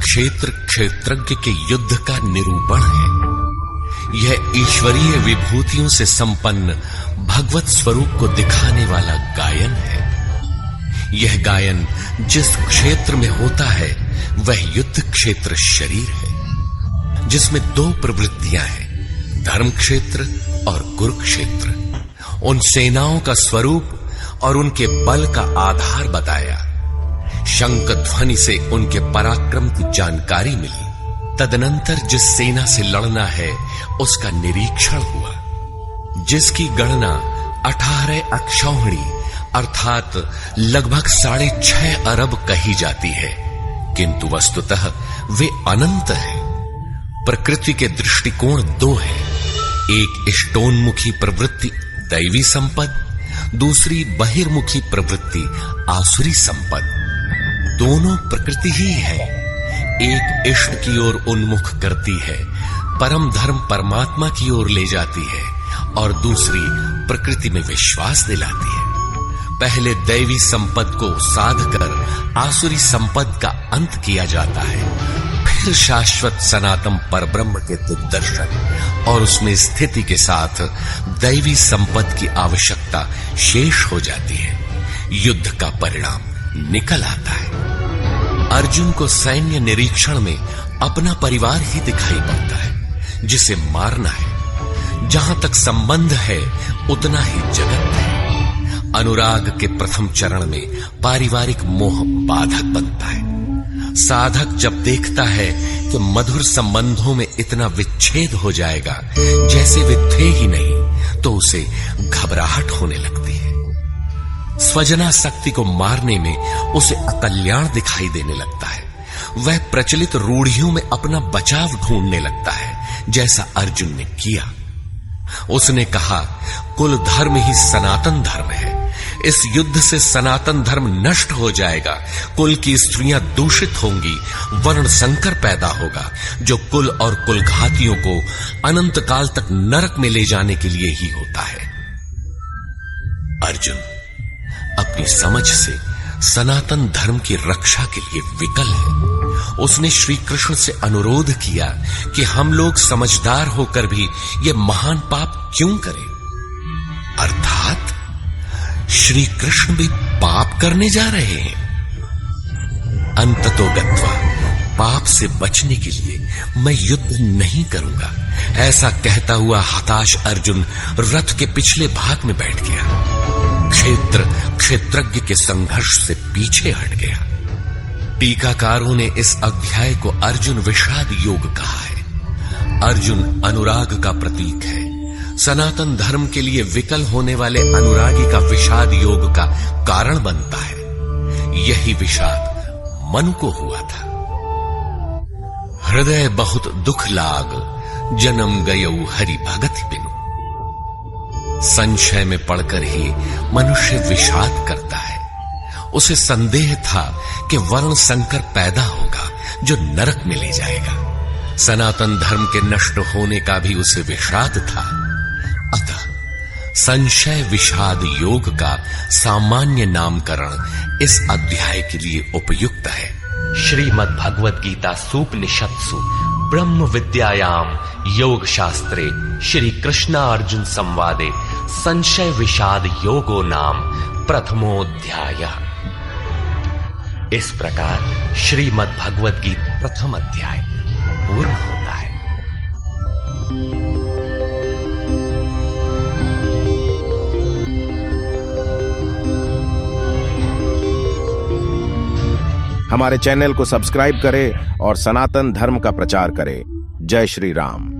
क्षेत्र क्षेत्रज्ञ के युद्ध का निरूपण है। यह ईश्वरीय विभूतियों से संपन्न भगवत स्वरूप को दिखाने वाला गायन है। यह गायन जिस क्षेत्र में होता है वह युद्ध क्षेत्र शरीर है, जिसमें दो प्रवृत्तियां हैं, धर्म क्षेत्र और कुरुक्षेत्र। उन सेनाओं का स्वरूप और उनके बल का आधार बताया। शंख ध्वनि से उनके पराक्रम की जानकारी मिली। तदनंतर जिस सेना से लड़ना है उसका निरीक्षण हुआ, जिसकी गणना 18 अक्षौहिणी अर्थात लगभग 6.5 अरब कही जाती है, किंतु वस्तुतः वे अनंत है। प्रकृति के दृष्टिकोण दो है, एक इष्टोन्मुखी प्रवृत्ति दैवी संपद, दूसरी बहिर्मुखी प्रवृत्ति आसुरी संपद। दोनों प्रकृति ही है। एक इष्ट की ओर उन्मुख करती है, परम धर्म परमात्मा की ओर ले जाती है, और दूसरी प्रकृति में विश्वास दिलाती है। पहले दैवी संपद को साध कर आसुरी संपद का अंत किया जाता है, फिर शाश्वत सनातन परब्रह्म के दिग्दर्शन और उसमें स्थिति के साथ दैवी संपद की आवश्यकता शेष हो जाती है। युद्ध का परिणाम निकल आता है। अर्जुन को सैन्य निरीक्षण में अपना परिवार ही दिखाई पड़ता है, जिसे मारना है। जहां तक संबंध है उतना ही जगत है। अनुराग के प्रथम चरण में पारिवारिक मोह बाधक बनता है। साधक जब देखता है कि मधुर संबंधों में इतना विच्छेद हो जाएगा जैसे वे थे ही नहीं, तो उसे घबराहट होने लगती है। स्वजना शक्ति को मारने में उसे अकल्याण दिखाई देने लगता है। वह प्रचलित रूढ़ियों में अपना बचाव ढूंढने लगता है, जैसा अर्जुन ने किया। उसने कहा, कुल धर्म ही सनातन धर्म है। इस युद्ध से सनातन धर्म नष्ट हो जाएगा, कुल की स्त्रियां दूषित होंगी, वर्ण संकर पैदा होगा, जो कुल और कुलघातियों को अनंत काल तक नरक में ले जाने के लिए ही होता है। अर्जुन अपनी समझ से सनातन धर्म की रक्षा के लिए विकल है। उसने श्री कृष्ण से अनुरोध किया कि हम लोग समझदार होकर भी ये महान पाप क्यों करें? अर्थात श्री कृष्ण भी पाप करने जा रहे हैं। अंततो गत्वा पाप से बचने के लिए मैं युद्ध नहीं करूंगा, ऐसा कहता हुआ हताश अर्जुन रथ के पिछले भाग में बैठ गया। क्षेत्र क्षेत्रज्ञ के संघर्ष से पीछे हट गया। टीकाकारों ने इस अध्याय को अर्जुन विषाद योग कहा है। अर्जुन अनुराग का प्रतीक है। सनातन धर्म के लिए विकल होने वाले अनुरागी का विषाद योग का कारण बनता है। यही विषाद मनु को हुआ था। हृदय बहुत दुख लाग, जन्म गयऊ हरि भगति बिनु। संशय में पड़कर ही मनुष्य विषाद करता है। उसे संदेह था कि वर्ण संकर पैदा होगा जो नरक में ले जाएगा। सनातन धर्म के नष्ट होने का भी उसे विषाद था। अतः संशय विषाद योग का सामान्य नामकरण इस अध्याय के लिए उपयुक्त है। श्रीमद् भगवद गीता सूपनिषत्सु ब्रह्म विद्यायाम योग शास्त्रे श्री कृष्णार्जुन संवादे संशय विषाद योगो नाम प्रथमोऽध्यायः। इस प्रकार श्रीमद् भगवद गीता प्रथम अध्याय पूर्ण होता है। हमारे चैनल को सब्सक्राइब करें और सनातन धर्म का प्रचार करें। जय श्री राम।